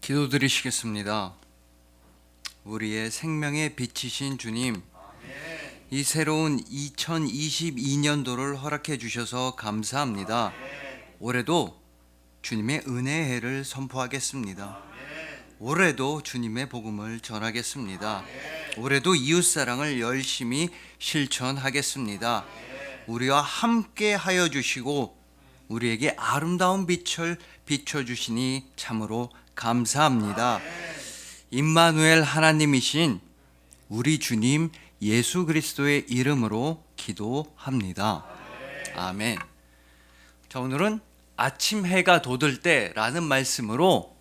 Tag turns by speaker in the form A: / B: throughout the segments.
A: 기도드리시겠습니다. 우리의 생명의 빛이신 주님, 이 새로운 2022년도를 허락해 주셔서 감사합니다. 올해도 주님의 은혜의 해를 선포하겠습니다. 올해도 주님의 복음을 전하겠습니다. 올해도 이웃사랑을 열심히 실천하겠습니다. 우리와 함께 하여 주시고 우리에게 아름다운 빛을 비춰주시니 참으로 감사합니다. 임마누엘 하나님이신 우리 주님 예수 그리스도의 이름으로 기도합니다. 아멘. 자, 오늘은 아침 해가 돋을 때라는 말씀으로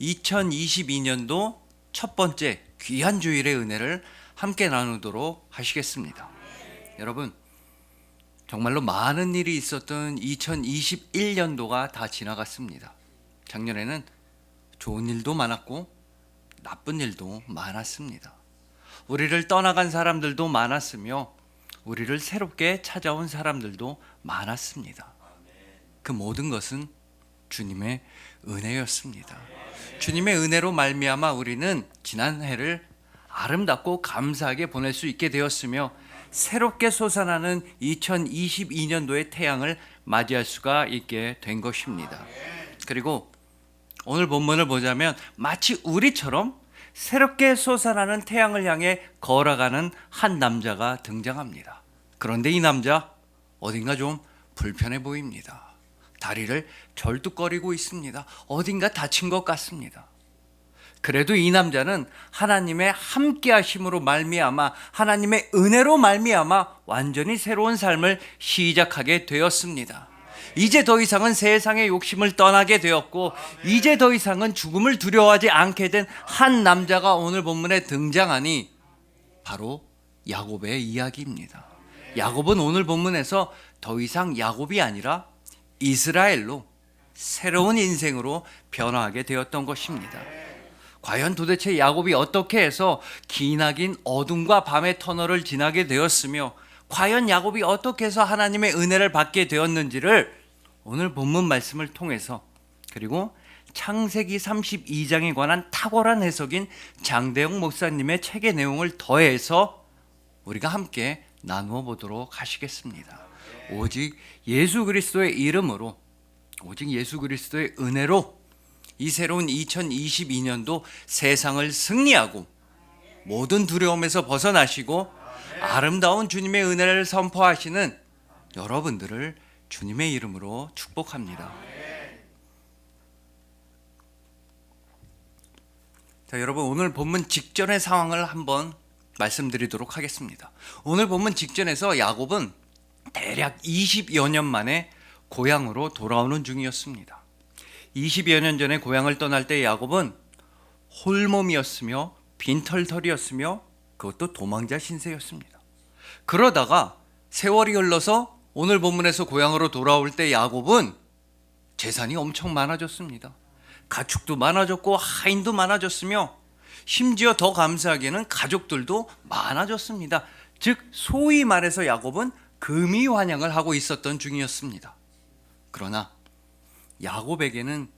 A: 2022년도 첫 번째 귀한 주일의 은혜를 함께 나누도록 하시겠습니다. 여러분, 정말로 많은 일이 있었던 2021년도가 다 지나갔습니다. 작년에는 좋은 일도 많았고 나쁜 일도 많았습니다. 우리를 떠나간 사람들도 많았으며 우리를 새롭게 찾아온 사람들도 많았습니다. 그 모든 것은 주님의 은혜였습니다. 주님의 은혜로 말미암아 우리는 지난 해를 아름답고 감사하게 보낼 수 있게 되었으며 새롭게 솟아나는 2022년도의 태양을 맞이할 수가 있게 된 것입니다. 그리고 오늘 본문을 보자면 마치 우리처럼 새롭게 솟아나는 태양을 향해 걸어가는 한 남자가 등장합니다. 그런데 이 남자 어딘가 좀 불편해 보입니다. 다리를 절뚝거리고 있습니다. 어딘가 다친 것 같습니다. 그래도 이 남자는 하나님의 함께 하심으로 말미암아 하나님의 은혜로 말미암아 완전히 새로운 삶을 시작하게 되었습니다. 이제 더 이상은 세상의 욕심을 떠나게 되었고 이제 더 이상은 죽음을 두려워하지 않게 된 한 남자가 오늘 본문에 등장하니 바로 야곱의 이야기입니다. 야곱은 오늘 본문에서 더 이상 야곱이 아니라 이스라엘로 새로운 인생으로 변화하게 되었던 것입니다. 과연 도대체 야곱이 어떻게 해서 기나긴 어둠과 밤의 터널을 지나게 되었으며 과연 야곱이 어떻게 해서 하나님의 은혜를 받게 되었는지를 오늘 본문 말씀을 통해서 그리고 창세기 32장에 관한 탁월한 해석인 장대영 목사님의 책의 내용을 더해서 우리가 함께 나누어 보도록 하시겠습니다. 오직 예수 그리스도의 이름으로 오직 예수 그리스도의 은혜로 이 새로운 2022년도 세상을 승리하고 모든 두려움에서 벗어나시고 아름다운 주님의 은혜를 선포하시는 여러분들을 주님의 이름으로 축복합니다. 자, 여러분, 오늘 본문 직전의 상황을 한번 말씀드리도록 하겠습니다. 오늘 본문 직전에서 야곱은 대략 20여 년 만에 고향으로 돌아오는 중이었습니다. 20여 년 전에 고향을 떠날 때 야곱은 홀몸이었으며 빈털털이었으며 그것도 도망자 신세였습니다. 그러다가 세월이 흘러서 오늘 본문에서 고향으로 돌아올 때 야곱은 재산이 엄청 많아졌습니다. 가축도 많아졌고 하인도 많아졌으며 심지어 더 감사하게는 가족들도 많아졌습니다. 즉 소위 말해서 야곱은 금이환영을 하고 있었던 중이었습니다. 그러나 야곱에게는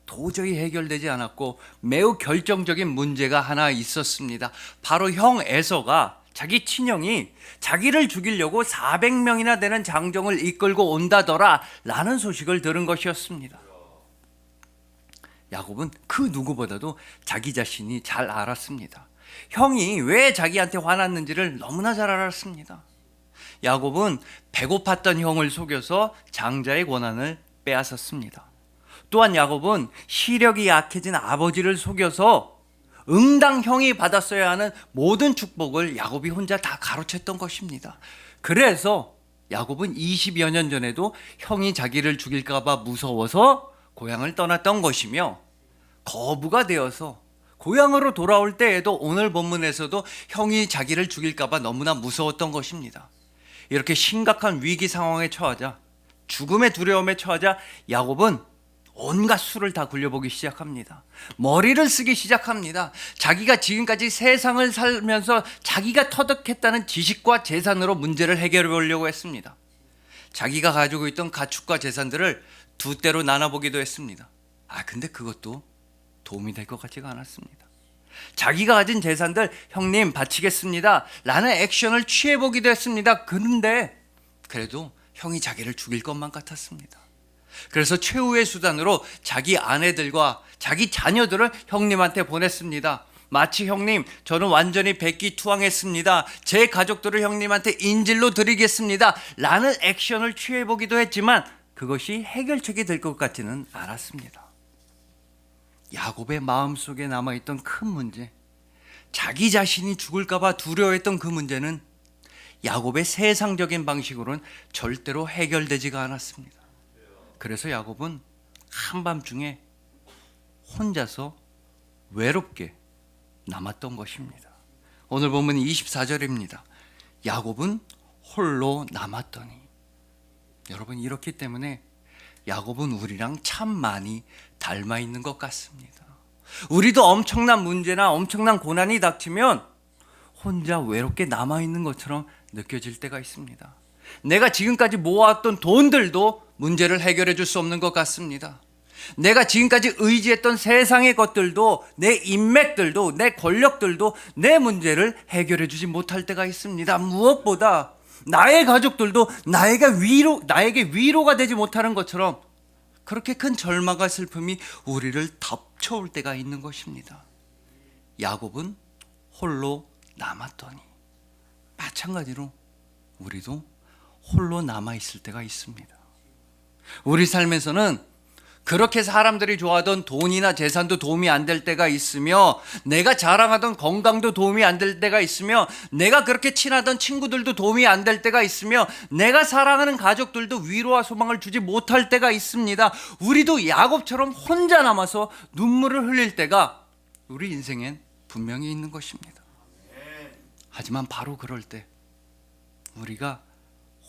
A: 도저히 해결되지 않았고 매우 결정적인 문제가 하나 있었습니다. 바로 형 에서가 자기 친형이 자기를 죽이려고 400명이나 되는 장정을 이끌고 온다더라 라는 소식을 들은 것이었습니다. 야곱은 그 누구보다도 자기 자신이 잘 알았습니다. 형이 왜 자기한테 화났는지를 너무나 잘 알았습니다. 야곱은 배고팠던 형을 속여서 장자의 권한을 빼앗았습니다. 또한 야곱은 시력이 약해진 아버지를 속여서 응당 형이 받았어야 하는 모든 축복을 야곱이 혼자 다 가로챘던 것입니다. 그래서 야곱은 20여 년 전에도 형이 자기를 죽일까 봐 무서워서 고향을 떠났던 것이며 거부가 되어서 고향으로 돌아올 때에도 오늘 본문에서도 형이 자기를 죽일까 봐 너무나 무서웠던 것입니다. 이렇게 심각한 위기 상황에 처하자 죽음의 두려움에 처하자 야곱은 온갖 수를 다 굴려보기 시작합니다. 머리를 쓰기 시작합니다. 자기가 지금까지 세상을 살면서 자기가 터득했다는 지식과 재산으로 문제를 해결해 보려고 했습니다. 자기가 가지고 있던 가축과 재산들을 두 때로 나눠보기도 했습니다. 근데 그것도 도움이 될 것 같지가 않았습니다. 자기가 가진 재산들 형님 바치겠습니다 라는 액션을 취해보기도 했습니다. 그런데 그래도 형이 자기를 죽일 것만 같았습니다. 그래서 최후의 수단으로 자기 아내들과 자기 자녀들을 형님한테 보냈습니다. 마치 형님 저는 완전히 백기투항했습니다. 제 가족들을 형님한테 인질로 드리겠습니다 라는 액션을 취해보기도 했지만 그것이 해결책이 될 것 같지는 않았습니다. 야곱의 마음속에 남아있던 큰 문제, 자기 자신이 죽을까 봐 두려워했던 그 문제는 야곱의 세상적인 방식으로는 절대로 해결되지가 않았습니다. 그래서 야곱은 한밤중에 혼자서 외롭게 남았던 것입니다. 오늘 보면 24절입니다. 야곱은 홀로 남았더니. 여러분, 이렇기 때문에 야곱은 우리랑 참 많이 닮아 있는 것 같습니다. 우리도 엄청난 문제나 엄청난 고난이 닥치면 혼자 외롭게 남아 있는 것처럼 느껴질 때가 있습니다. 내가 지금까지 모아왔던 돈들도 문제를 해결해 줄 수 없는 것 같습니다. 내가 지금까지 의지했던 세상의 것들도, 내 인맥들도, 내 권력들도 내 문제를 해결해 주지 못할 때가 있습니다. 무엇보다 나의 가족들도 나에게 위로가 되지 못하는 것처럼 그렇게 큰 절망과 슬픔이 우리를 덮쳐올 때가 있는 것입니다. 야곱은 홀로 남았더니 마찬가지로 우리도 홀로 남아있을 때가 있습니다. 우리 삶에서는 그렇게 사람들이 좋아하던 돈이나 재산도 도움이 안 될 때가 있으며, 내가 자랑하던 건강도 도움이 안 될 때가 있으며, 내가 그렇게 친하던 친구들도 도움이 안 될 때가 있으며, 내가 사랑하는 가족들도 위로와 소망을 주지 못할 때가 있습니다. 우리도 야곱처럼 혼자 남아서 눈물을 흘릴 때가 우리 인생엔 분명히 있는 것입니다. 하지만 바로 그럴 때, 우리가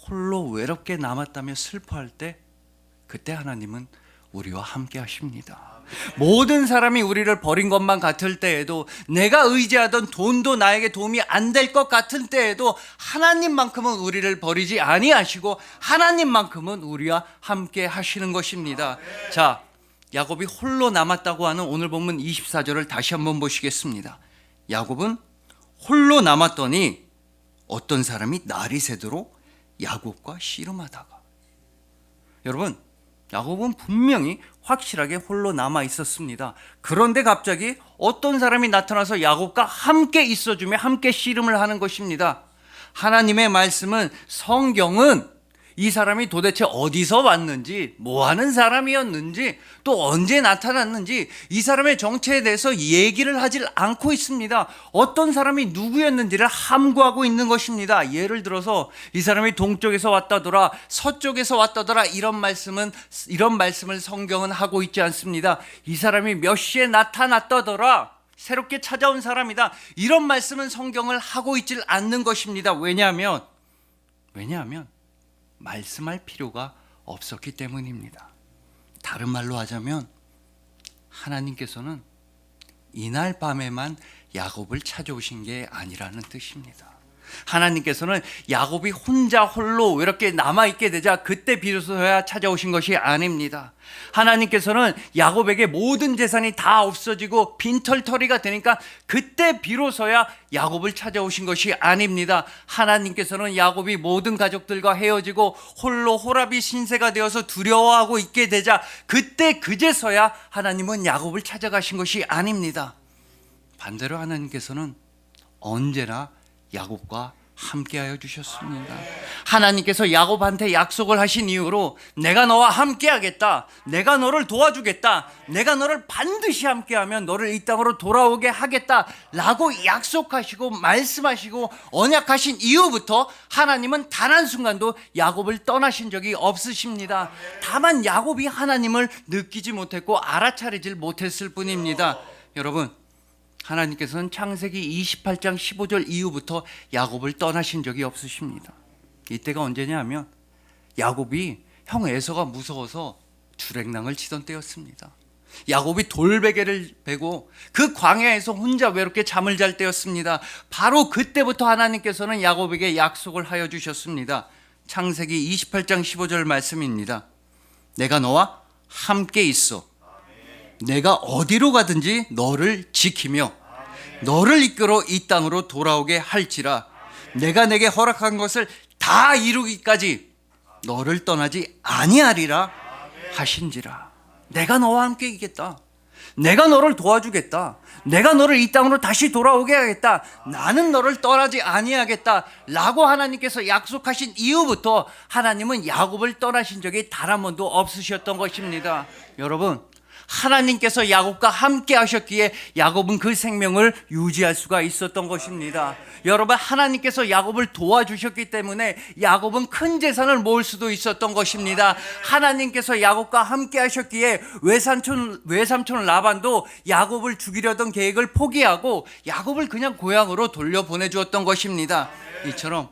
A: 홀로 외롭게 남았다며 슬퍼할 때, 그때 하나님은 우리와 함께 하십니다. 모든 사람이 우리를 버린 것만 같을 때에도, 내가 의지하던 돈도 나에게 도움이 안 될 것 같은 때에도 하나님만큼은 우리를 버리지 아니하시고 하나님만큼은 우리와 함께 하시는 것입니다. 자, 야곱이 홀로 남았다고 하는 오늘 본문 24절을 다시 한번 보시겠습니다. 야곱은 홀로 남았더니 어떤 사람이 날이 새도록 야곱과 씨름하다가. 여러분, 야곱은 분명히 확실하게 홀로 남아 있었습니다. 그런데 갑자기 어떤 사람이 나타나서 야곱과 함께 있어주며 함께 씨름을 하는 것입니다. 하나님의 말씀은, 성경은 이 사람이 도대체 어디서 왔는지, 뭐 하는 사람이었는지, 또 언제 나타났는지 이 사람의 정체에 대해서 얘기를 하질 않고 있습니다. 어떤 사람이 누구였는지를 함구하고 있는 것입니다. 예를 들어서 이 사람이 동쪽에서 왔다더라, 서쪽에서 왔다더라, 이런 말씀을 성경은 하고 있지 않습니다. 이 사람이 몇 시에 나타났다더라, 새롭게 찾아온 사람이다, 이런 말씀은 성경을 하고 있질 않는 것입니다. 왜냐하면 말씀할 필요가 없었기 때문입니다. 다른 말로 하자면 하나님께서는 이날 밤에만 야곱을 찾아오신 게 아니라는 뜻입니다. 하나님께서는 야곱이 혼자 홀로 외롭게 남아있게 되자 그때 비로소야 찾아오신 것이 아닙니다. 하나님께서는 야곱에게 모든 재산이 다 없어지고 빈털터리가 되니까 그때 비로소야 야곱을 찾아오신 것이 아닙니다. 하나님께서는 야곱이 모든 가족들과 헤어지고 홀로 호라비 신세가 되어서 두려워하고 있게 되자 그때 그제서야 하나님은 야곱을 찾아가신 것이 아닙니다. 반대로 하나님께서는 언제나 야곱과 함께하여 주셨습니다. 하나님께서 야곱한테 약속을 하신 이후로, 내가 너와 함께하겠다, 내가 너를 도와주겠다, 내가 너를 반드시 함께하면 너를 이 땅으로 돌아오게 하겠다 라고 약속하시고 말씀하시고 언약하신 이후부터 하나님은 단 한순간도 야곱을 떠나신 적이 없으십니다. 다만 야곱이 하나님을 느끼지 못했고 알아차리질 못했을 뿐입니다. 여러분, 하나님께서는 창세기 28장 15절 이후부터 야곱을 떠나신 적이 없으십니다. 이때가 언제냐 하면 야곱이 형 에서가 무서워서 주랭랑을 치던 때였습니다. 야곱이 돌베개를 베고 그 광야에서 혼자 외롭게 잠을 잘 때였습니다. 바로 그때부터 하나님께서는 야곱에게 약속을 하여 주셨습니다. 창세기 28장 15절 말씀입니다. 내가 너와 함께 있어 내가 어디로 가든지 너를 지키며 너를 이끌어 이 땅으로 돌아오게 할지라. 내가 내게 허락한 것을 다 이루기까지 너를 떠나지 아니하리라 하신지라. 내가 너와 함께 있겠다. 내가 너를 도와주겠다. 내가 너를 이 땅으로 다시 돌아오게 하겠다. 나는 너를 떠나지 아니하겠다 라고 하나님께서 약속하신 이후부터 하나님은 야곱을 떠나신 적이 단 한 번도 없으셨던 것입니다. 여러분, 하나님께서 야곱과 함께 하셨기에 야곱은 그 생명을 유지할 수가 있었던 것입니다. 여러분, 하나님께서 야곱을 도와주셨기 때문에 야곱은 큰 재산을 모을 수도 있었던 것입니다. 하나님께서 야곱과 함께 하셨기에 외삼촌 라반도 야곱을 죽이려던 계획을 포기하고 야곱을 그냥 고향으로 돌려보내주었던 것입니다. 이처럼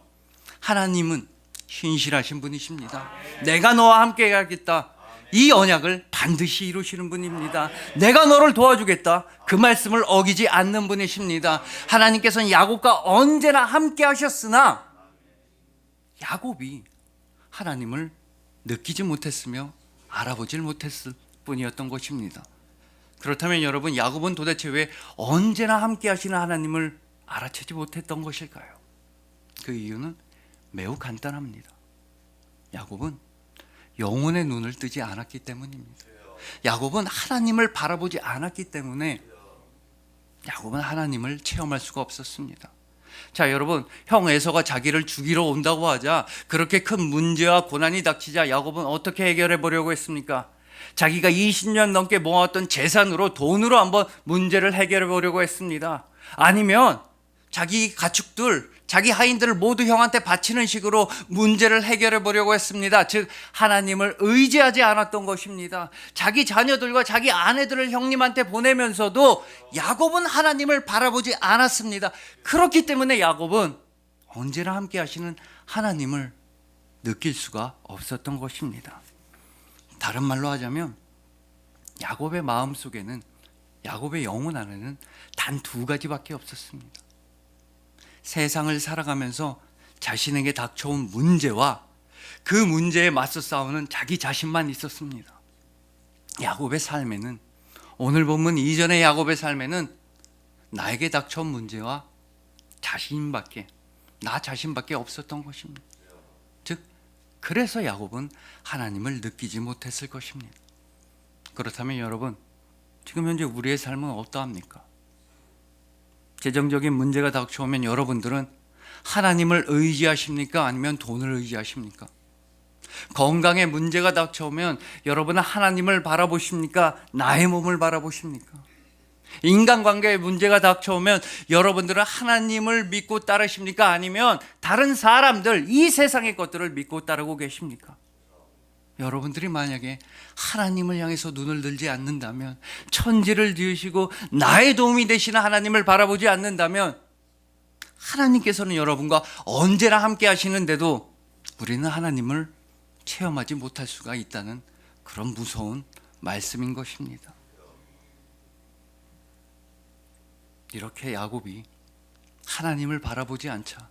A: 하나님은 신실하신 분이십니다. 내가 너와 함께 가겠다, 이 언약을 반드시 이루시는 분입니다. 내가 너를 도와주겠다, 그 말씀을 어기지 않는 분이십니다. 하나님께서는 야곱과 언제나 함께 하셨으나 야곱이 하나님을 느끼지 못했으며 알아보질 못했을 뿐이었던 것입니다. 그렇다면 여러분, 야곱은 도대체 왜 언제나 함께 하시는 하나님을 알아채지 못했던 것일까요? 그 이유는 매우 간단합니다. 야곱은 영혼의 눈을 뜨지 않았기 때문입니다. 야곱은 하나님을 바라보지 않았기 때문에 야곱은 하나님을 체험할 수가 없었습니다. 자, 여러분, 형 에서가 자기를 죽이러 온다고 하자, 그렇게 큰 문제와 고난이 닥치자 야곱은 어떻게 해결해 보려고 했습니까? 자기가 20년 넘게 모아왔던 재산으로, 돈으로 한번 문제를 해결해 보려고 했습니다. 아니면 자기 가축들, 자기 하인들을 모두 형한테 바치는 식으로 문제를 해결해 보려고 했습니다. 즉, 하나님을 의지하지 않았던 것입니다. 자기 자녀들과 자기 아내들을 형님한테 보내면서도 야곱은 하나님을 바라보지 않았습니다. 그렇기 때문에 야곱은 언제나 함께 하시는 하나님을 느낄 수가 없었던 것입니다. 다른 말로 하자면 야곱의 마음속에는, 야곱의 영혼 안에는 단 두 가지밖에 없었습니다. 세상을 살아가면서 자신에게 닥쳐온 문제와 그 문제에 맞서 싸우는 자기 자신만 있었습니다. 야곱의 삶에는, 오늘 본문 이전의 야곱의 삶에는 나에게 닥쳐온 문제와 나 자신밖에 없었던 것입니다. 즉, 그래서 야곱은 하나님을 느끼지 못했을 것입니다. 그렇다면 여러분, 지금 현재 우리의 삶은 어떠합니까? 재정적인 문제가 닥쳐오면 여러분들은 하나님을 의지하십니까? 아니면 돈을 의지하십니까? 건강에 문제가 닥쳐오면 여러분은 하나님을 바라보십니까? 나의 몸을 바라보십니까? 인간관계에 문제가 닥쳐오면 여러분들은 하나님을 믿고 따르십니까? 아니면 다른 사람들, 이 세상의 것들을 믿고 따르고 계십니까? 여러분들이 만약에 하나님을 향해서 눈을 들지 않는다면, 천지를 지으시고 나의 도움이 되시는 하나님을 바라보지 않는다면, 하나님께서는 여러분과 언제나 함께 하시는데도 우리는 하나님을 체험하지 못할 수가 있다는 그런 무서운 말씀인 것입니다. 이렇게 야곱이 하나님을 바라보지 않자,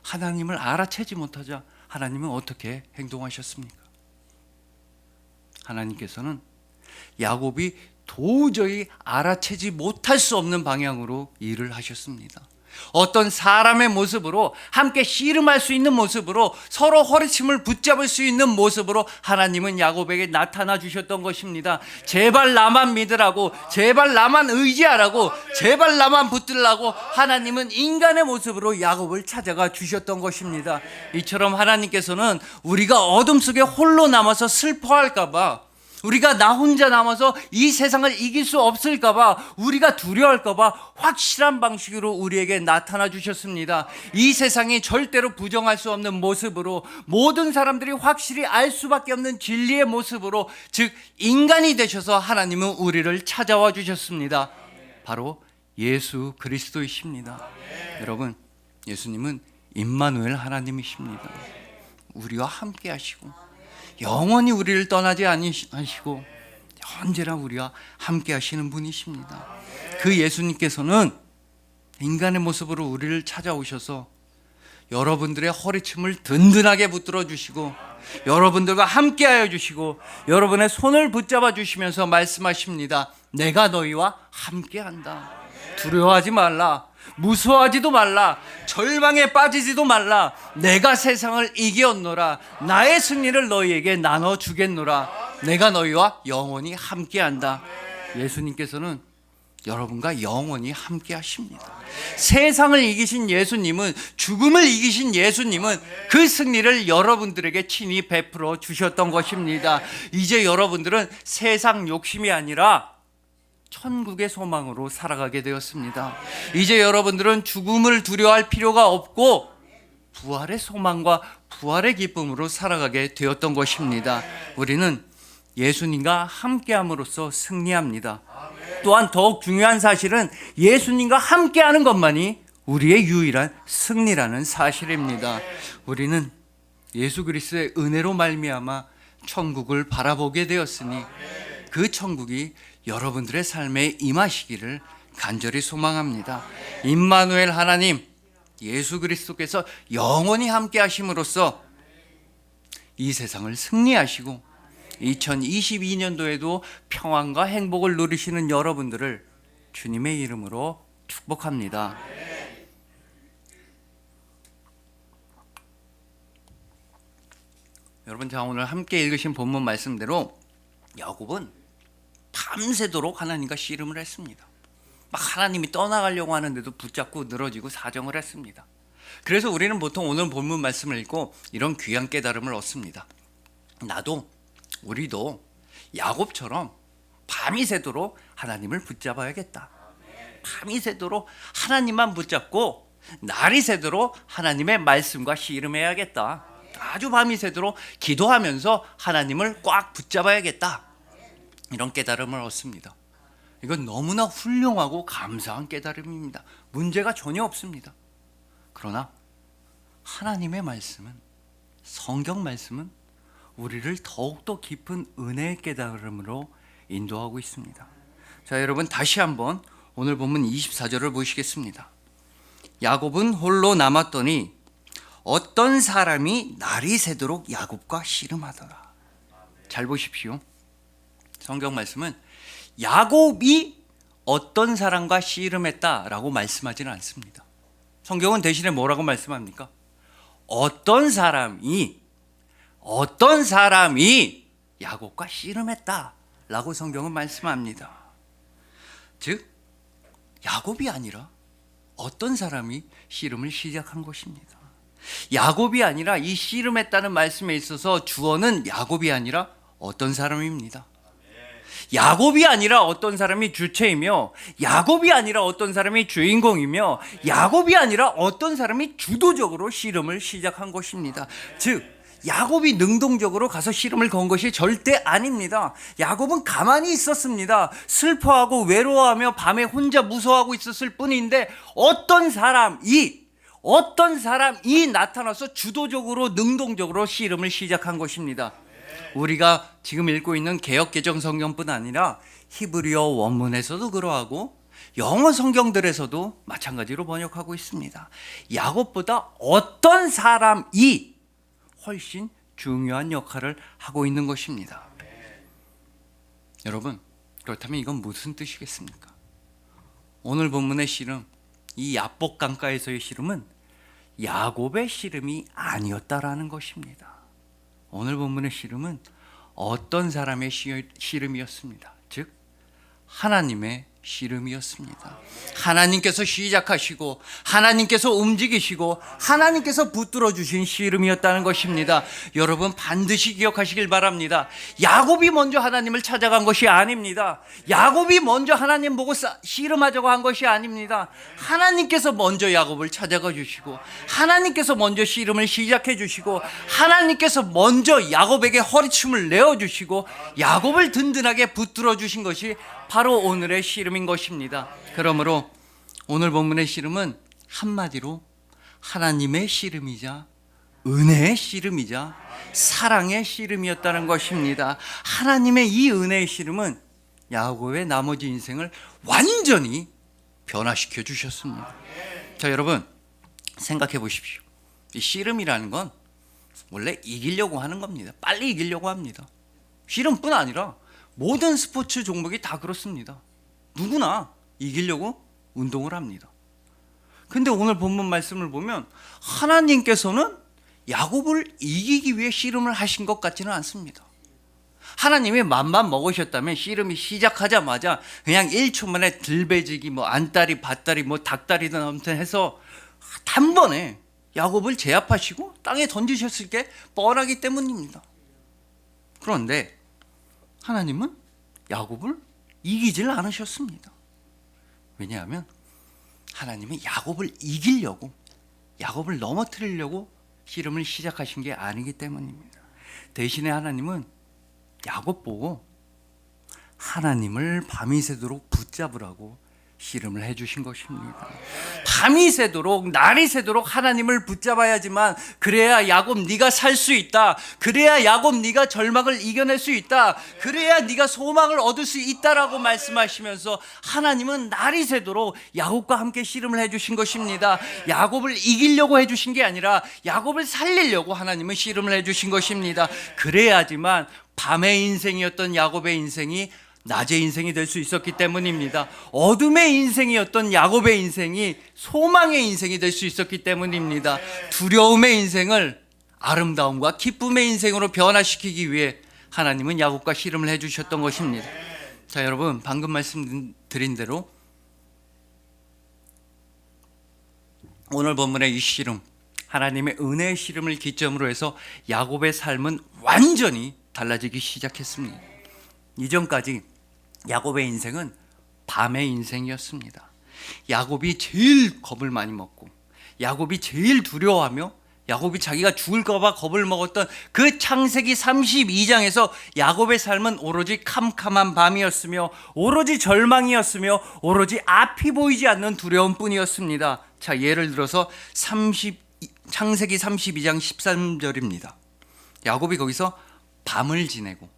A: 하나님을 알아채지 못하자 하나님은 어떻게 행동하셨습니까? 하나님께서는 야곱이 도저히 알아채지 못할 수 없는 방향으로 일을 하셨습니다. 어떤 사람의 모습으로, 함께 씨름할 수 있는 모습으로, 서로 허리춤을 붙잡을 수 있는 모습으로 하나님은 야곱에게 나타나 주셨던 것입니다. 제발 나만 믿으라고, 제발 나만 의지하라고, 제발 나만 붙들라고 하나님은 인간의 모습으로 야곱을 찾아가 주셨던 것입니다. 이처럼 하나님께서는 우리가 어둠 속에 홀로 남아서 슬퍼할까 봐, 우리가 나 혼자 남아서 이 세상을 이길 수 없을까 봐, 우리가 두려워할까 봐 확실한 방식으로 우리에게 나타나 주셨습니다. 이 세상이 절대로 부정할 수 없는 모습으로, 모든 사람들이 확실히 알 수밖에 없는 진리의 모습으로, 즉 인간이 되셔서 하나님은 우리를 찾아와 주셨습니다. 바로 예수 그리스도이십니다. 여러분, 예수님은 임마누엘 하나님이십니다. 우리와 함께 하시고 영원히 우리를 떠나지 아니하시고 언제나 우리와 함께 하시는 분이십니다. 그 예수님께서는 인간의 모습으로 우리를 찾아오셔서 여러분들의 허리춤을 든든하게 붙들어 주시고 여러분들과 함께하여 주시고 여러분의 손을 붙잡아 주시면서 말씀하십니다. 내가 너희와 함께한다. 두려워하지 말라. 무서워하지도 말라. 절망에 빠지지도 말라. 내가 세상을 이기었노라. 나의 승리를 너희에게 나눠주겠노라. 내가 너희와 영원히 함께한다. 예수님께서는 여러분과 영원히 함께 하십니다. 세상을 이기신 예수님은, 죽음을 이기신 예수님은 그 승리를 여러분들에게 친히 베풀어 주셨던 것입니다. 이제 여러분들은 세상 욕심이 아니라 천국의 소망으로 살아가게 되었습니다. 이제 여러분들은 죽음을 두려워할 필요가 없고 부활의 소망과 부활의 기쁨으로 살아가게 되었던 것입니다. 우리는 예수님과 함께함으로써 승리합니다. 또한 더욱 중요한 사실은 예수님과 함께하는 것만이 우리의 유일한 승리라는 사실입니다. 우리는 예수 그리스도의 은혜로 말미암아 천국을 바라보게 되었으니 그 천국이 여러분들의 삶에 임하시기를 간절히 소망합니다. 임마누엘 하나님, 예수 그리스도께서 영원히 함께 하심으로써 이 세상을 승리하시고 2022년도에도 평안과 행복을 누리시는 여러분들을 주님의 이름으로 축복합니다. 여러분, 제가 오늘 함께 읽으신 본문 말씀대로 야곱은 밤새도록 하나님과 씨름을 했습니다. 막 하나님이 떠나가려고 하는데도 붙잡고 늘어지고 사정을 했습니다. 그래서 우리는 보통 오늘 본문 말씀을 읽고 이런 귀한 깨달음을 얻습니다. 우리도 야곱처럼 밤이 새도록 하나님을 붙잡아야겠다. 밤이 새도록 하나님만 붙잡고 날이 새도록 하나님의 말씀과 씨름해야겠다. 아주 밤이 새도록 기도하면서 하나님을 꽉 붙잡아야겠다. 이런 깨달음을 얻습니다. 이건 너무나 훌륭하고 감사한 깨달음입니다. 문제가 전혀 없습니다. 그러나 하나님의 말씀은, 성경 말씀은 우리를 더욱더 깊은 은혜의 깨달음으로 인도하고 있습니다. 자, 여러분, 다시 한번 오늘 본문 24절을 보시겠습니다. 야곱은 홀로 남았더니 어떤 사람이 날이 새도록 야곱과 씨름하더라. 잘 보십시오. 성경 말씀은 야곱이 어떤 사람과 씨름했다라고 말씀하지는 않습니다. 성경은 대신에 뭐라고 말씀합니까? 어떤 사람이 야곱과 씨름했다라고 성경은 말씀합니다. 즉 야곱이 아니라 어떤 사람이 씨름을 시작한 것입니다. 야곱이 아니라 이 씨름했다는 말씀에 있어서 주어는 야곱이 아니라 어떤 사람입니다. 야곱이 아니라 어떤 사람이 주체이며, 야곱이 아니라 어떤 사람이 주인공이며, 야곱이 아니라 어떤 사람이 주도적으로 씨름을 시작한 것입니다. 즉 야곱이 능동적으로 가서 씨름을 건 것이 절대 아닙니다. 야곱은 가만히 있었습니다. 슬퍼하고 외로워하며 밤에 혼자 무서워하고 있었을 뿐인데 어떤 사람이 나타나서 주도적으로 능동적으로 씨름을 시작한 것입니다. 우리가 지금 읽고 있는 개역개정 성경뿐 아니라 히브리어 원문에서도 그러하고 영어 성경들에서도 마찬가지로 번역하고 있습니다. 야곱보다 어떤 사람이 훨씬 중요한 역할을 하고 있는 것입니다. 여러분, 그렇다면 이건 무슨 뜻이겠습니까? 오늘 본문의 씨름, 이 야복 강가에서의 씨름은 야곱의 씨름이 아니었다라는 것입니다. 오늘 본문의 씨름은 어떤 사람의 씨름이었습니다. 즉 하나님의 씨름이었습니다. 하나님께서 시작하시고 하나님께서 움직이시고 하나님께서 붙들어 주신 씨름이었다는 것입니다. 여러분, 반드시 기억하시길 바랍니다. 야곱이 먼저 하나님을 찾아간 것이 아닙니다. 야곱이 먼저 하나님 보고 씨름하자고 한 것이 아닙니다. 하나님께서 먼저 야곱을 찾아가 주시고 하나님께서 먼저 씨름을 시작해 주시고 하나님께서 먼저 야곱에게 허리춤을 내어 주시고 야곱을 든든하게 붙들어 주신 것이 바로 오늘의 씨름인 것입니다. 그러므로 오늘 본문의 씨름은 한마디로 하나님의 씨름이자 은혜의 씨름이자 사랑의 씨름이었다는 것입니다. 하나님의 이 은혜의 씨름은 야곱의 나머지 인생을 완전히 변화시켜 주셨습니다. 자, 여러분 생각해 보십시오. 이 씨름이라는 건 원래 이기려고 하는 겁니다. 빨리 이기려고 합니다. 씨름뿐 아니라 모든 스포츠 종목이 다 그렇습니다. 누구나 이기려고 운동을 합니다. 근데 오늘 본문 말씀을 보면 하나님께서는 야곱을 이기기 위해 씨름을 하신 것 같지는 않습니다. 하나님이 맘만 먹으셨다면 씨름이 시작하자마자 그냥 1초 만에 들배지기, 안다리, 밭다리, 닭다리든 아무튼 해서 단번에 야곱을 제압하시고 땅에 던지셨을 게 뻔하기 때문입니다. 그런데 하나님은 야곱을 이기질 않으셨습니다. 왜냐하면 하나님은 야곱을 이기려고, 야곱을 넘어뜨리려고 씨름을 시작하신 게 아니기 때문입니다. 대신에 하나님은 야곱 보고 하나님을 밤이 새도록 붙잡으라고 씨름을 해주신 것입니다. 밤이 새도록, 날이 새도록 하나님을 붙잡아야지만, 그래야 야곱 네가 살 수 있다, 그래야 야곱 네가 절망을 이겨낼 수 있다, 그래야 네가 소망을 얻을 수 있다라고 말씀하시면서 하나님은 날이 새도록 야곱과 함께 씨름을 해주신 것입니다. 야곱을 이기려고 해주신 게 아니라 야곱을 살리려고 하나님은 씨름을 해주신 것입니다. 그래야지만 밤의 인생이었던 야곱의 인생이 낮의 인생이 될 수 있었기 때문입니다. 어둠의 인생이었던 야곱의 인생이 소망의 인생이 될 수 있었기 때문입니다. 두려움의 인생을 아름다움과 기쁨의 인생으로 변화시키기 위해 하나님은 야곱과 씨름을 해주셨던 것입니다. 자, 여러분, 방금 말씀드린 대로 오늘 본문의 이 씨름, 하나님의 은혜의 씨름을 기점으로 해서 야곱의 삶은 완전히 달라지기 시작했습니다. 이전까지 야곱의 인생은 밤의 인생이었습니다. 야곱이 제일 겁을 많이 먹고, 야곱이 제일 두려워하며, 야곱이 자기가 죽을까 봐 겁을 먹었던 그 창세기 32장에서 야곱의 삶은 오로지 캄캄한 밤이었으며, 오로지 절망이었으며, 오로지 앞이 보이지 않는 두려움뿐이었습니다. 자, 예를 들어서 창세기 32장 13절입니다. 야곱이 거기서 밤을 지내고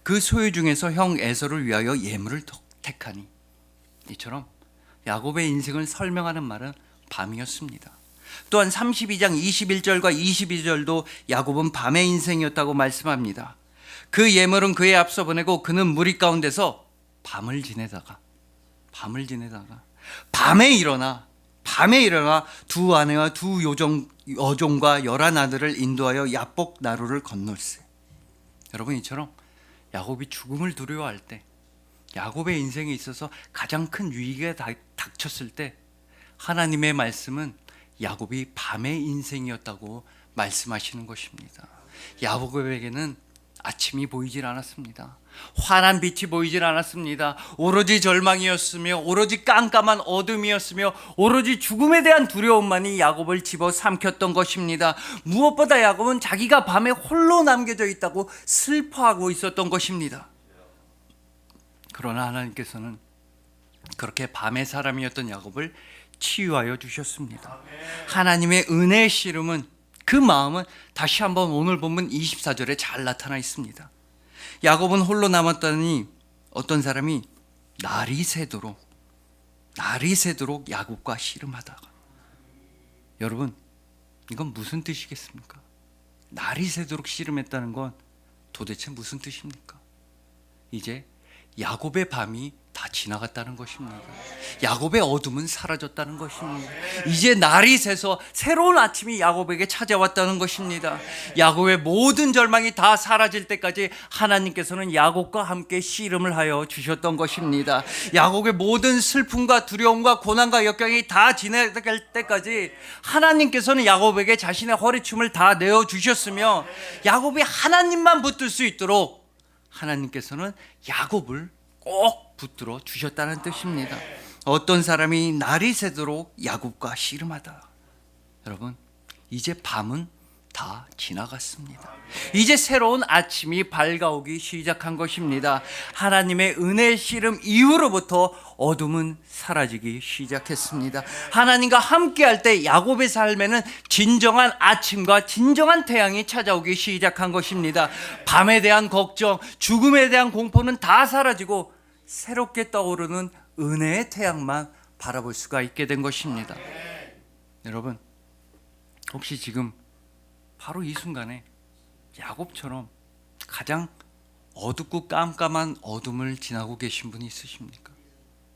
A: 그 소유 중에서 형 에서를 위하여 예물을 택하니, 이처럼 야곱의 인생을 설명하는 말은 밤이었습니다. 또한 32장 21절과 22절도 야곱은 밤의 인생이었다고 말씀합니다. 그 예물은 그에 앞서 보내고 그는 무리 가운데서 밤을 지내다가 밤에 일어나 두 아내와 두 여종과 11 아들을 인도하여 야복 나루를 건널세. 여러분, 이처럼 야곱이 죽음을 두려워할 때, 야곱의 인생에 있어서 가장 큰 위기가 닥쳤을 때, 하나님의 말씀은 야곱이 밤의 인생이었다고 말씀하시는 것입니다. 야곱에게는 아침이 보이질 않았습니다. 환한 빛이 보이질 않았습니다. 오로지 절망이었으며, 오로지 깜깜한 어둠이었으며, 오로지 죽음에 대한 두려움만이 야곱을 집어삼켰던 것입니다. 무엇보다 야곱은 자기가 밤에 홀로 남겨져 있다고 슬퍼하고 있었던 것입니다. 그러나 하나님께서는 그렇게 밤의 사람이었던 야곱을 치유하여 주셨습니다. 하나님의 은혜의 씨름은, 그 마음은 다시 한번 오늘 본문 24절에 잘 나타나 있습니다. 야곱은 홀로 남았더니 어떤 사람이 날이 새도록 야곱과 씨름하다가, 여러분, 이건 무슨 뜻이겠습니까? 날이 새도록 씨름했다는 건 도대체 무슨 뜻입니까? 이제 야곱의 밤이 다 지나갔다는 것입니다. 야곱의 어둠은 사라졌다는 것입니다. 이제 날이 새서 새로운 아침이 야곱에게 찾아왔다는 것입니다. 야곱의 모든 절망이 다 사라질 때까지 하나님께서는 야곱과 함께 씨름을 하여 주셨던 것입니다. 야곱의 모든 슬픔과 두려움과 고난과 역경이 다 지나갈 때까지 하나님께서는 야곱에게 자신의 허리춤을 다 내어주셨으며, 야곱이 하나님만 붙들 수 있도록 하나님께서는 야곱을 꼭 붙들어 주셨다는 뜻입니다. 어떤 사람이 날이 새도록 야곱과 씨름하다. 여러분, 이제 밤은 다 지나갔습니다. 이제 새로운 아침이 밝아오기 시작한 것입니다. 하나님의 은혜의 씨름 이후로부터 어둠은 사라지기 시작했습니다. 하나님과 함께할 때 야곱의 삶에는 진정한 아침과 진정한 태양이 찾아오기 시작한 것입니다. 밤에 대한 걱정, 죽음에 대한 공포는 다 사라지고 새롭게 떠오르는 은혜의 태양만 바라볼 수가 있게 된 것입니다. 여러분, 혹시 지금 바로 이 순간에 야곱처럼 가장 어둡고 깜깜한 어둠을 지나고 계신 분이 있으십니까?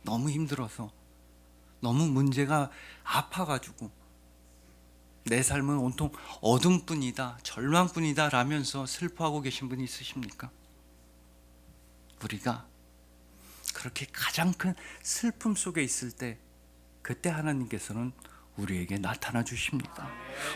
A: 너무 힘들어서, 너무 문제가 아파가지고 내 삶은 온통 어둠뿐이다, 절망뿐이다 라면서 슬퍼하고 계신 분이 있으십니까? 우리가 그렇게 가장 큰 슬픔 속에 있을 때, 그때 하나님께서는 우리에게 나타나 주십니다.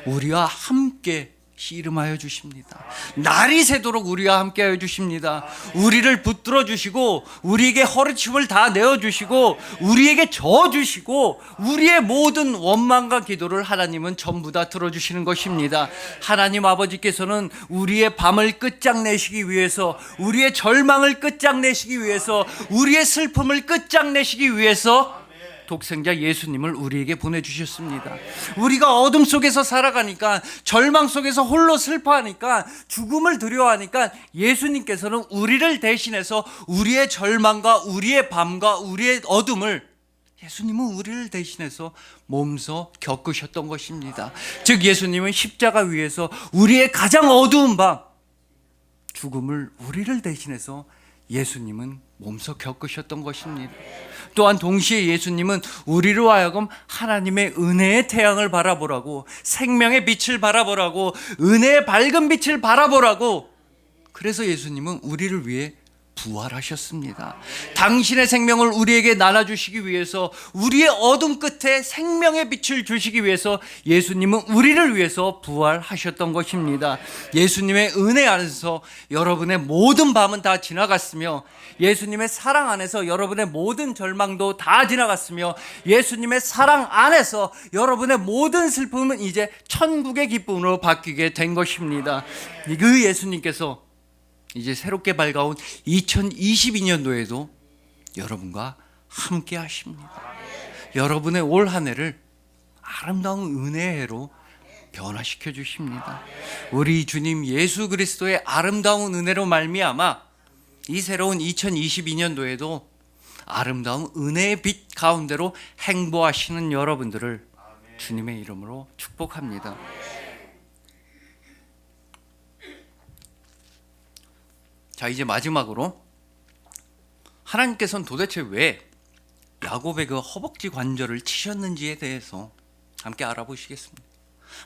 A: 우리와 함께 씨름하여 주십니다. 날이 새도록 우리와 함께 하여 주십니다. 우리를 붙들어 주시고 우리에게 허리춤을 다 내어 주시고 우리에게 져 주시고 우리의 모든 원망과 기도를 하나님은 전부 다 들어 주시는 것입니다. 하나님 아버지께서는 우리의 밤을 끝장내시기 위해서, 우리의 절망을 끝장내시기 위해서, 우리의 슬픔을 끝장내시기 위해서 독생자 예수님을 우리에게 보내주셨습니다. 우리가 어둠 속에서 살아가니까, 절망 속에서 홀로 슬퍼하니까, 죽음을 두려워하니까 예수님께서는 우리를 대신해서 우리의 절망과 우리의 밤과 우리의 어둠을, 예수님은 우리를 대신해서 몸소 겪으셨던 것입니다. 즉 예수님은 십자가 위에서 우리의 가장 어두운 밤, 죽음을 우리를 대신해서 예수님은 몸소 겪으셨던 것입니다. 또한 동시에 예수님은 우리로 하여금 하나님의 은혜의 태양을 바라보라고, 생명의 빛을 바라보라고, 은혜의 밝은 빛을 바라보라고, 그래서 예수님은 우리를 위해 부활하셨습니다. 당신의 생명을 우리에게 나눠주시기 위해서, 우리의 어둠 끝에 생명의 빛을 주시기 위해서 예수님은 우리를 위해서 부활하셨던 것입니다. 예수님의 은혜 안에서 여러분의 모든 밤은 다 지나갔으며, 예수님의 사랑 안에서 여러분의 모든 절망도 다 지나갔으며, 예수님의 사랑 안에서 여러분의 모든 슬픔은 이제 천국의 기쁨으로 바뀌게 된 것입니다. 그 예수님께서 이제 새롭게 밝아온 2022년도에도 여러분과 함께 하십니다. 여러분의 올 한 해를 아름다운 은혜의 해로 변화시켜 주십니다. 우리 주님 예수 그리스도의 아름다운 은혜로 말미암아 이 새로운 2022년도에도 아름다운 은혜의 빛 가운데로 행보하시는 여러분들을 주님의 이름으로 축복합니다. 자, 이제 마지막으로 하나님께서는 도대체 왜 야곱의 그 허벅지 관절을 치셨는지에 대해서 함께 알아보시겠습니다.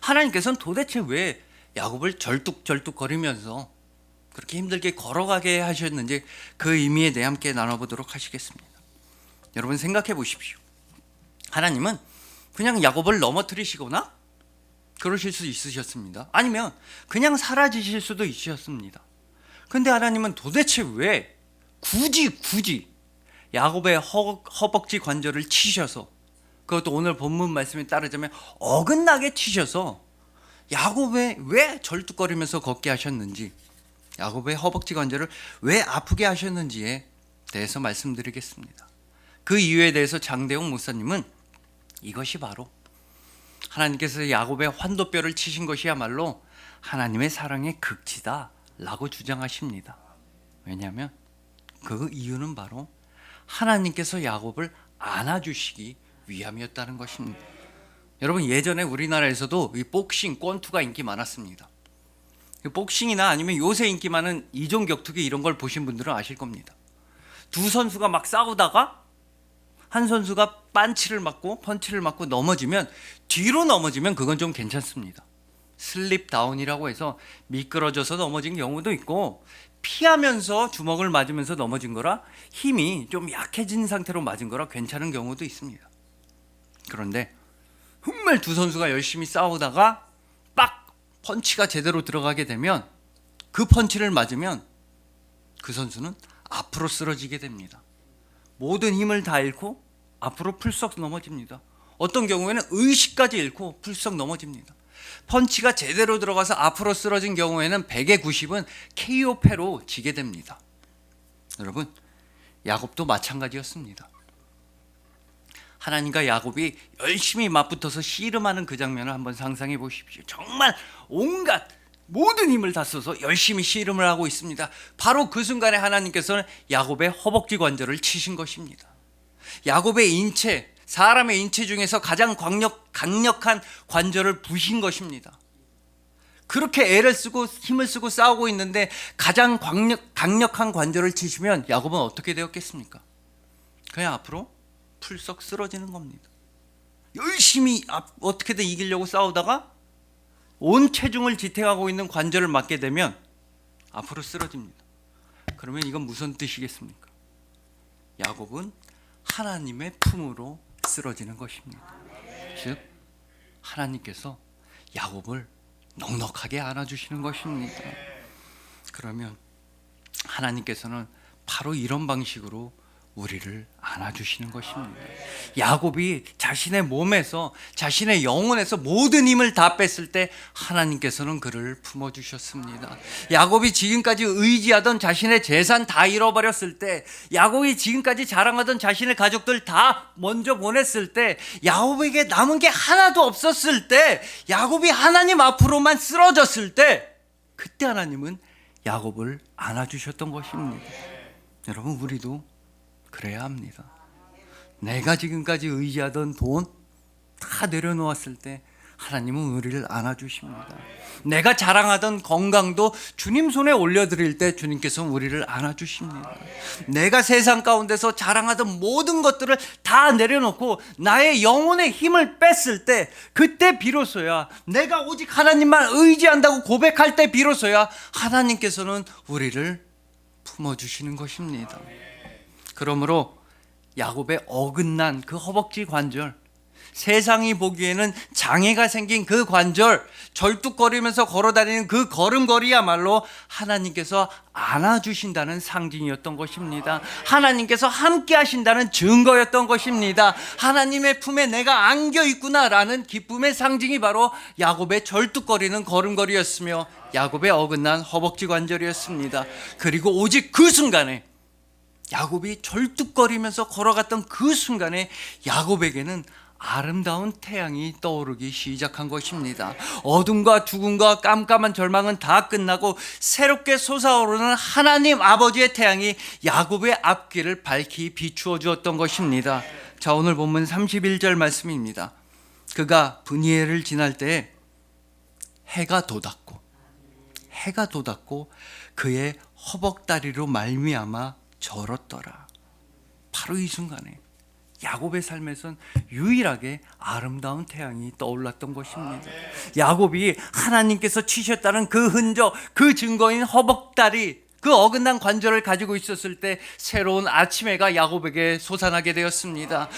A: 하나님께서는 도대체 왜 야곱을 절뚝절뚝거리면서 그렇게 힘들게 걸어가게 하셨는지 그 의미에 대해 함께 나눠보도록 하시겠습니다. 여러분 생각해 보십시오. 하나님은 그냥 야곱을 넘어뜨리시거나 그러실 수 있으셨습니다. 아니면 그냥 사라지실 수도 있으셨습니다. 근데 하나님은 도대체 왜 굳이 야곱의 허벅지 관절을 치셔서, 그것도 오늘 본문 말씀에 따르자면 어긋나게 치셔서 야곱의 왜 절뚝거리면서 걷게 하셨는지, 야곱의 허벅지 관절을 왜 아프게 하셨는지에 대해서 말씀드리겠습니다. 그 이유에 대해서 장대용 목사님은 이것이 바로 하나님께서 야곱의 환도뼈를 치신 것이야말로 하나님의 사랑의 극치다 라고 주장하십니다. 왜냐하면 그 이유는 바로 하나님께서 야곱을 안아주시기 위함이었다는 것입니다. 여러분 예전에 우리나라에서도 이 복싱, 권투가 인기 많았습니다. 복싱이나 아니면 요새 인기 많은 이종 격투기 이런 걸 보신 분들은 아실 겁니다. 두 선수가 막 싸우다가 한 선수가 펀치를 맞고 넘어지면, 뒤로 넘어지면 그건 좀 괜찮습니다. 슬립 다운이라고 해서 미끄러져서 넘어진 경우도 있고, 피하면서 주먹을 맞으면서 넘어진 거라 힘이 좀 약해진 상태로 맞은 거라 괜찮은 경우도 있습니다. 그런데 정말 두 선수가 열심히 싸우다가 빡 펀치가 제대로 들어가게 되면, 그 펀치를 맞으면 그 선수는 앞으로 쓰러지게 됩니다. 모든 힘을 다 잃고 앞으로 풀썩 넘어집니다. 어떤 경우에는 의식까지 잃고 풀썩 넘어집니다. 펀치가 제대로 들어가서 앞으로 쓰러진 경우에는 100에 90은 KO패로 지게 됩니다. 여러분, 야곱도 마찬가지였습니다. 하나님과 야곱이 열심히 맞붙어서 씨름하는 그 장면을 한번 상상해 보십시오. 정말 온갖 모든 힘을 다 써서 열심히 씨름을 하고 있습니다. 바로 그 순간에 하나님께서는 야곱의 허벅지 관절을 치신 것입니다. 야곱의 인체, 사람의 인체 중에서 가장 강력한 관절을 부신 것입니다. 그렇게 애를 쓰고 힘을 쓰고 싸우고 있는데 가장 강력한 관절을 치시면 야곱은 어떻게 되었겠습니까? 그냥 앞으로 풀썩 쓰러지는 겁니다. 열심히 어떻게든 이기려고 싸우다가 온 체중을 지탱하고 있는 관절을 맞게 되면 앞으로 쓰러집니다. 그러면 이건 무슨 뜻이겠습니까? 야곱은 하나님의 품으로 쓰러지는 것입니다. 즉 하나님께서 야곱을 넉넉하게 안아주시는 것입니다. 그러면 하나님께서는 바로 이런 방식으로 우리를 안아주시는 것입니다. 야곱이 자신의 몸에서, 자신의 영혼에서 모든 힘을 다 뺐을 때 하나님께서는 그를 품어주셨습니다. 야곱이 지금까지 의지하던 자신의 재산 다 잃어버렸을 때, 야곱이 지금까지 자랑하던 자신의 가족들 다 먼저 보냈을 때, 야곱에게 남은 게 하나도 없었을 때, 야곱이 하나님 앞으로만 쓰러졌을 때, 그때 하나님은 야곱을 안아주셨던 것입니다. 여러분, 우리도 그래야 합니다. 내가 지금까지 의지하던 돈 다 내려놓았을 때 하나님은 우리를 안아주십니다. 내가 자랑하던 건강도 주님 손에 올려드릴 때 주님께서는 우리를 안아주십니다. 내가 세상 가운데서 자랑하던 모든 것들을 다 내려놓고 나의 영혼의 힘을 뺐을 때, 그때 비로소야, 내가 오직 하나님만 의지한다고 고백할 때 비로소야 하나님께서는 우리를 품어주시는 것입니다. 그러므로 야곱의 어긋난 그 허벅지 관절, 세상이 보기에는 장애가 생긴 그 관절, 절뚝거리면서 걸어다니는 그 걸음걸이야말로 하나님께서 안아주신다는 상징이었던 것입니다. 하나님께서 함께 하신다는 증거였던 것입니다. 하나님의 품에 내가 안겨 있구나라는 기쁨의 상징이 바로 야곱의 절뚝거리는 걸음걸이였으며 야곱의 어긋난 허벅지 관절이었습니다. 그리고 오직 그 순간에, 야곱이 절뚝거리면서 걸어갔던 그 순간에 야곱에게는 아름다운 태양이 떠오르기 시작한 것입니다. 어둠과 죽음과 깜깜한 절망은 다 끝나고 새롭게 솟아오르는 하나님 아버지의 태양이 야곱의 앞길을 밝히 비추어 주었던 것입니다. 자, 오늘 본문 31절 말씀입니다. 그가 브니엘을 지날 때 해가 돋았고 그의 허벅다리로 말미암아 절었더라. 바로 이 순간에 야곱의 삶에선 유일하게 아름다운 태양이 떠올랐던 것입니다. 야곱이 하나님께서 치셨다는 그 흔적, 그 증거인 허벅다리, 그 어긋난 관절을 가지고 있었을 때 새로운 아침해가 야곱에게 솟아나게 되었습니다.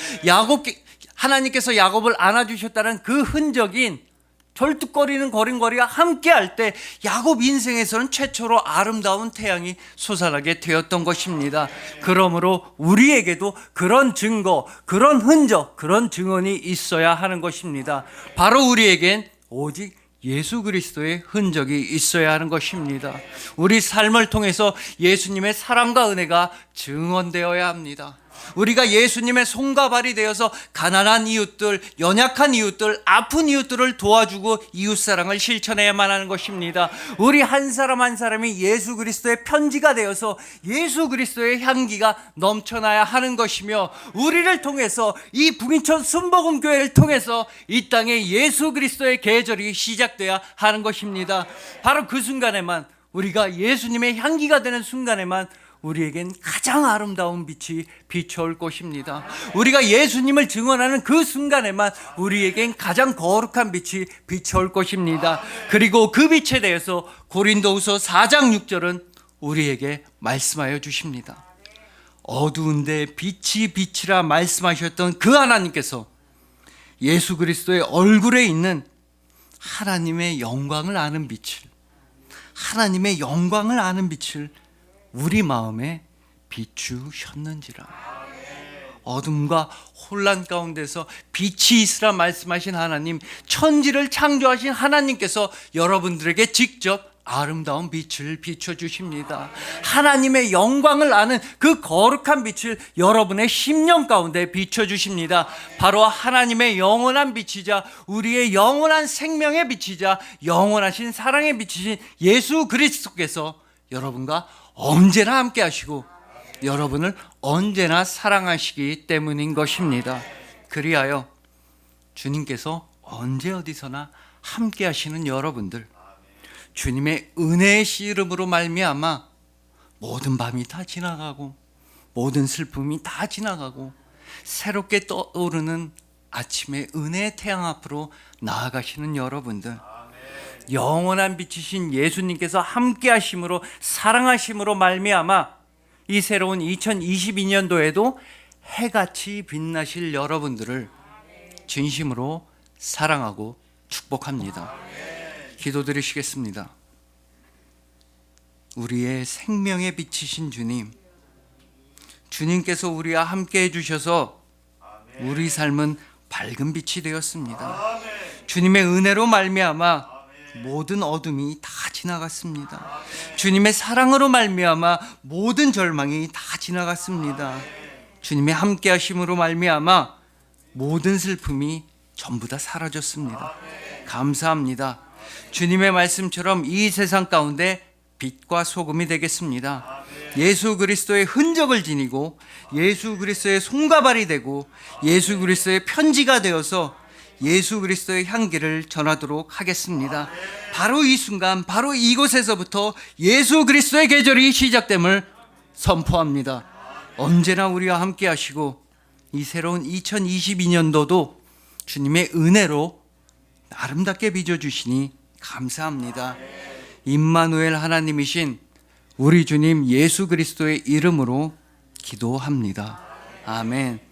A: 하나님께서 야곱을 안아주셨다는 그 흔적인 절뚝거리는 걸음걸이가 함께할 때 야곱 인생에서는 최초로 아름다운 태양이 솟아나게 되었던 것입니다. 그러므로 우리에게도 그런 증거, 그런 흔적, 그런 증언이 있어야 하는 것입니다. 바로 우리에겐 오직 예수 그리스도의 흔적이 있어야 하는 것입니다. 우리 삶을 통해서 예수님의 사랑과 은혜가 증언되어야 합니다. 우리가 예수님의 손과 발이 되어서 가난한 이웃들, 연약한 이웃들, 아픈 이웃들을 도와주고 이웃사랑을 실천해야만 하는 것입니다. 우리 한 사람 한 사람이 예수 그리스도의 편지가 되어서 예수 그리스도의 향기가 넘쳐나야 하는 것이며, 우리를 통해서 이 북인천 순복음교회를 통해서 이 땅에 예수 그리스도의 계절이 시작돼야 하는 것입니다. 바로 그 순간에만, 우리가 예수님의 향기가 되는 순간에만 우리에겐 가장 아름다운 빛이 비춰올 것입니다. 우리가 예수님을 증언하는 그 순간에만 우리에겐 가장 거룩한 빛이 비춰올 것입니다. 그리고 그 빛에 대해서 고린도후서 4장 6절은 우리에게 말씀하여 주십니다. 어두운데 빛이 빛이라 말씀하셨던 그 하나님께서 예수 그리스도의 얼굴에 있는 하나님의 영광을 아는 빛을, 하나님의 영광을 아는 빛을 우리 마음에 비추셨는지라. 어둠과 혼란 가운데서 빛이 있으라 말씀하신 하나님, 천지를 창조하신 하나님께서 여러분들에게 직접 아름다운 빛을 비춰주십니다. 하나님의 영광을 아는 그 거룩한 빛을 여러분의 심령 가운데 비춰주십니다. 바로 하나님의 영원한 빛이자 우리의 영원한 생명의 빛이자 영원하신 사랑의 빛이신 예수 그리스도께서 여러분과 언제나 함께 하시고 여러분을 언제나 사랑하시기 때문인 것입니다. 그리하여 주님께서 언제 어디서나 함께 하시는 여러분들, 주님의 은혜의 씨름으로 말미암아 모든 밤이 다 지나가고 모든 슬픔이 다 지나가고 새롭게 떠오르는 아침의 은혜의 태양 앞으로 나아가시는 여러분들, 영원한 빛이신 예수님께서 함께 하심으로 사랑하심으로 말미암아 이 새로운 2022년도에도 해같이 빛나실 여러분들을 진심으로 사랑하고 축복합니다. 기도드리시겠습니다. 우리의 생명의 빛이신 주님, 주님께서 우리와 함께 해주셔서 우리 삶은 밝은 빛이 되었습니다. 주님의 은혜로 말미암아 모든 어둠이 다 지나갔습니다. 주님의 사랑으로 말미암아 모든 절망이 다 지나갔습니다. 주님의 함께 하심으로 말미암아 모든 슬픔이 전부 다 사라졌습니다. 감사합니다. 주님의 말씀처럼 이 세상 가운데 빛과 소금이 되겠습니다. 예수 그리스도의 흔적을 지니고 예수 그리스도의 손과 발이 되고 예수 그리스도의 편지가 되어서 예수 그리스도의 향기를 전하도록 하겠습니다. 바로 이 순간, 바로 이곳에서부터 예수 그리스도의 계절이 시작됨을 선포합니다. 언제나 우리와 함께 하시고 이 새로운 2022년도도 주님의 은혜로 아름답게 빚어주시니 감사합니다. 임마누엘 하나님이신 우리 주님 예수 그리스도의 이름으로 기도합니다. 아멘.